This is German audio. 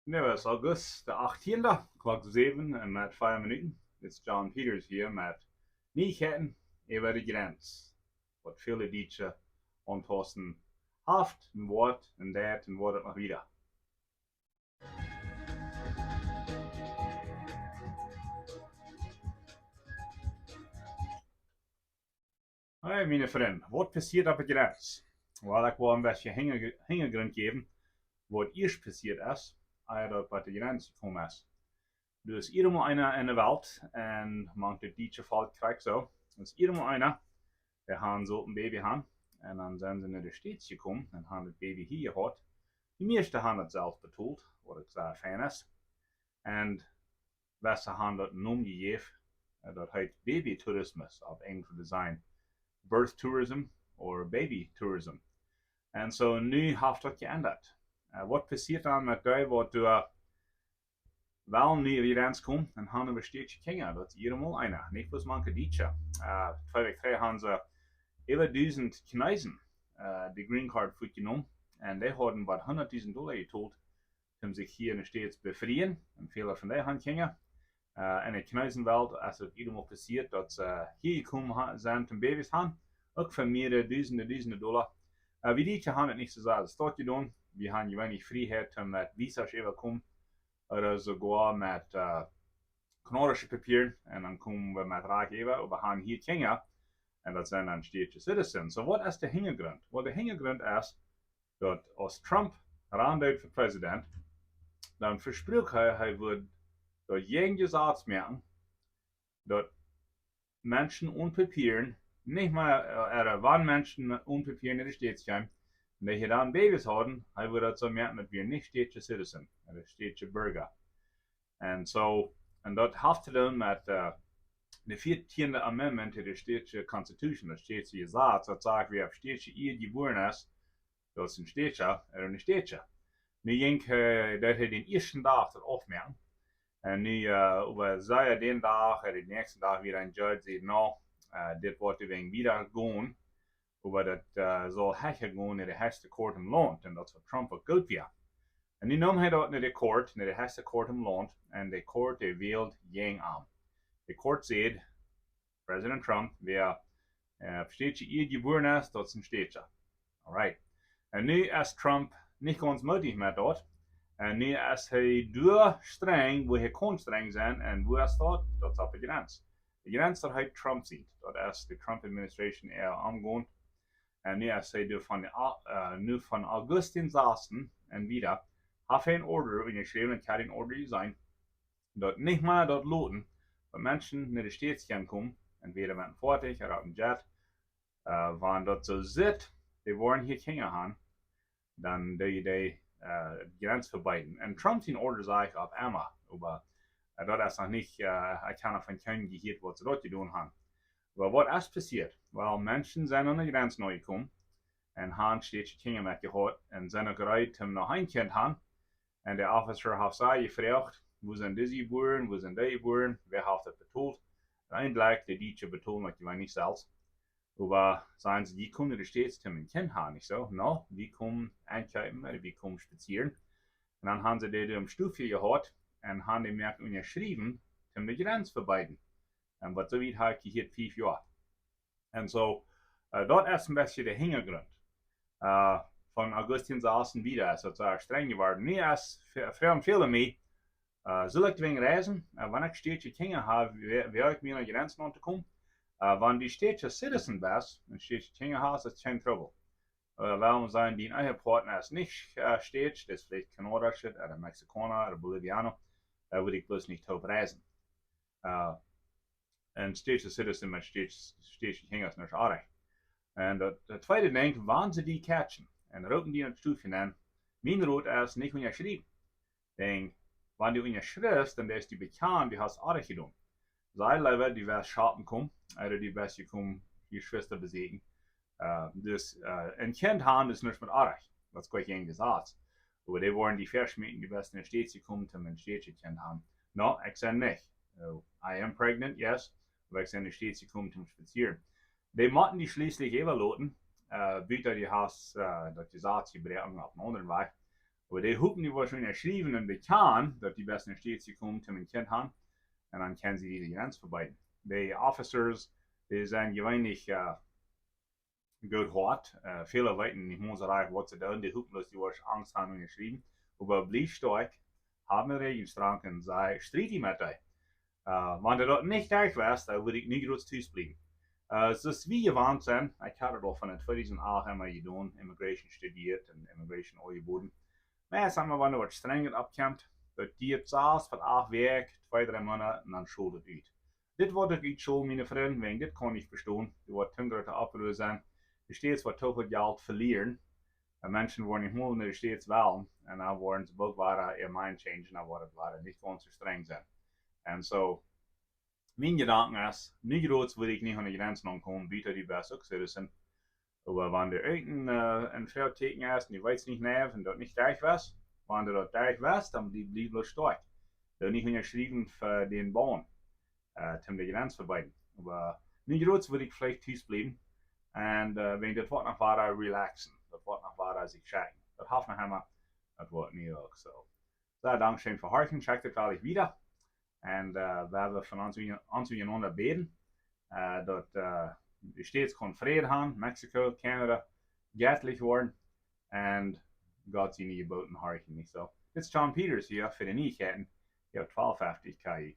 Nu is August de 18e, klok 7 en met 5 minuten. It's John Peters hier met Nieuwigheden over de Grenz. Wat viele Dietsche ontosten haft, en wat en dat en wat het nog wieder. Hey, meine Freunde, wat passiert op de Grenz? Wel, ik wil een beetje hintergrund geven wat eerst passiert is, als je op de Grenz gekomen is. Dus iedereen einer in de wereld, en manche Dietsche volk krijgt zo, dus iedereen einer, der haben so ein Baby haben. En dan zijn ze naar de States gekomen en hebben het baby hier gehad. Die meeste hebben het zelf betaald, wat ik zeer fijn is. En we hebben dat noem gegeven, dat heet babytoerisme, op Engels design. Birth tourism or baby tourism. En zo nu heeft dat geändert. Wat passiert dan met die wat du wel nu weer eens komt en hebben we steeds gekeken. Dat is helemaal einer, niet bloß manche Dietsche. 2 weken terug hebben ze 11.000 Chinesen die Green Card genomen en die hadden wat $100.000 getold om zich hier in de States bevrijen. En vele van die hebben gekeken. In de Chinesenwelt is het iedemaal passiert dat ze hier gekomen zijn om baby's hebben. Ook voor meerdere duizenden dollar. We die hebben het niet zo als stad gedaan. We hebben weinig vrijheid om met visa's even komen. Oder sogar met kanadische papier. En dan komen we met raak even. We gaan hier gekeken. En dat zijn dan steeds citizens. So wat is de hintergrund? Wel, de hintergrund is dat als Trump randuit voor president, dan verspreekt hij wordt door geen gezegd maken dat mensen ohne papieren, niet maar wanneer mensen ohne papieren in de States komen, en die dan baby's hadden, hij wordt dat zo merken dat we niet steeds citizen, een steeds burger. En zo, en dat heeft te doen met de 14e amendment in de Staatse Constitution, de Staatse Gesetz, dat zegt, wie op Staatse hier geboren is, dat is een Staatse, een Staatse. Nu denk ik dat hij de eerste dag dat opmerkt. En nu, over zij den dag, en de nächste dag weer een judge zegt, nou, dit wordt er wieder gaan, over dat zal hecher gaan in de hoogste court in land, en dat is wat Trump ook goed weer. En nu nam hij dat naar de court, naar de hoogste court in land, en de court die wilde geen aan. De court zegt, president Trump, wer versteht je hier geboren is, dat is een steetje. Alright. En nu is Trump niet ganz mutig met dat. En nu is hij door streng, waar hij kon streng zijn, en waar is dat? Dat is op de grens. De grens dat hij Trump ziet, dat is de Trump administration aangaan. En nu is hij nu van August 16 en wieder, heeft hij een order ingeschreven, en kan een order zijn, dat niet meer dat loten, dat mensen naar de States gaan komen, entweder met een voertuig of een jet, wanneer dat zo zit, die worden hier gingen gaan, dan die grens verbieden. En Trump zijn orders eigenlijk op Emma, maar dat is nog niet, ik kan van kennen gehoord wat ze dat gedaan hebben. Maar wat is passiert? Wel, mensen zijn aan de grens neu gekomen en hebben steeds gingen met gehad en zijn ook gereid om naar een kind gaan. En de officer heeft zij gevraagd, wo zijn deze geboren, wo zijn die geboren, wer heeft het betaald? Eindelijk, de Dietsche betaald, maar die waren niet zelfs. Aber sagen sie, die kommen in States zum ein Kind haben. Ich so, no, die kommen einkaufen, die kommen spazieren. Und dann haben sie die am Stufe gehabt und haben die merkt unterschrieben, um die Grenze verbeiden. Und was so weit habe ich hier 5 Jahre. Und so, dort ist ein bisschen der Hintergrund. Von August 16 wieder, ist es streng geworden. Nee, als für viele mich, soll ich wegen reisen, wenn ich Städte Kinder habe, wäre ich mir an die Grenzen unterkommen. Wanneer die Staatse citizen was, een Staatse Kinderhaus, is geen trouble. Waarom zijn die eigen partner is niet Staats, dat is vielleicht Kanadische, oder Mexikaner, oder Bolivianer, daar wil ik bloß niet op reizen. Een Staatse citizen met Staatse Kinderhaus is aardig. En de tweede ding, wanneer ze die catchen, en roken die een stoefje aan, mijn rood is niet onderschreven. Denk, wanneer die onderschrijft, dan is die bekend, die has aardig gedaan. Zij leven die was schapen komen, oder die was gekomen, je Schwester besiegen. Dus een kind haben is niet met aardig. Dat is gleich geen gezegd. Maar die waren die verschmieten, die was in de States gekomen, om een Staatse kind haben. No, ik zei niet. I am pregnant, yes. Maar ik zei in de States gekomen, om spazieren. Die moeten die schließlich even laten, buiten die has dat gezegd gebruiken op een andere weg. Aber die Hupen, die war schon erschrieben und bekannt, dass die besten Städte kommen, zum ein Kind haben. Und dann können sie diese Grenze verbieten. Die Officers, die sind gewöhnlich gut hart. Viele Leute nicht mehr so reich, was sie tun. Die Hupen, die war Angst haben und geschrieben. Aber blieb stark, haben wir Regenstranken, sei streitig mit dir. Wenn du dort nicht durch wärst, dann würde ich nie groß Tüß bleiben. Es ist wie gewohnt sind. Ich hatte das von 2008 immer getan, Immigration studiert und Immigration angeboten. Maar sagen wir, wenn du was strenger abkommt, dat die het saß, van 8 Werk, 2-3 Monate und dann schult het uit. Dit wordt ook iets zo, meine Freunde, wegen dit kann nicht bestehen. Die wordt tungere Abrühren sein. Die States wird toch Geld verlieren. Menschen wollen nicht mehr in die States wählen. Und dann wollen sie bald weiter ihr Mind changen, dann wird es nicht ganz so streng sein. Und so, mein Gedanke ist, nicht groß würde ich nicht an die Grenzen ankommen, bitte die beste Citizen. Aber wenn du irgendein Feld teken hast und du weißt nicht näher und dort nicht durch was, wenn du dort durch was, dann bleib bloß stark. Du nicht unterschrieben für den Bauern, zum die Grenze verbieten. Aber nicht groß würde ich vielleicht tief bleiben. Und wenn das wird noch weiter relaxen, das wird noch weiter sich checken. Das hoffen wir immer, das wird nie auch so. So, Dankeschön für heute, checkt das gleich wieder. Und werden wir von uns miteinander beten, dass die States können Frieden haben, Mexiko, Kanada, göttlich worden und Gott sie nie geboten horchen. So, it's John Peters hier für die Neuigkeiten. Ich habe 1250 KI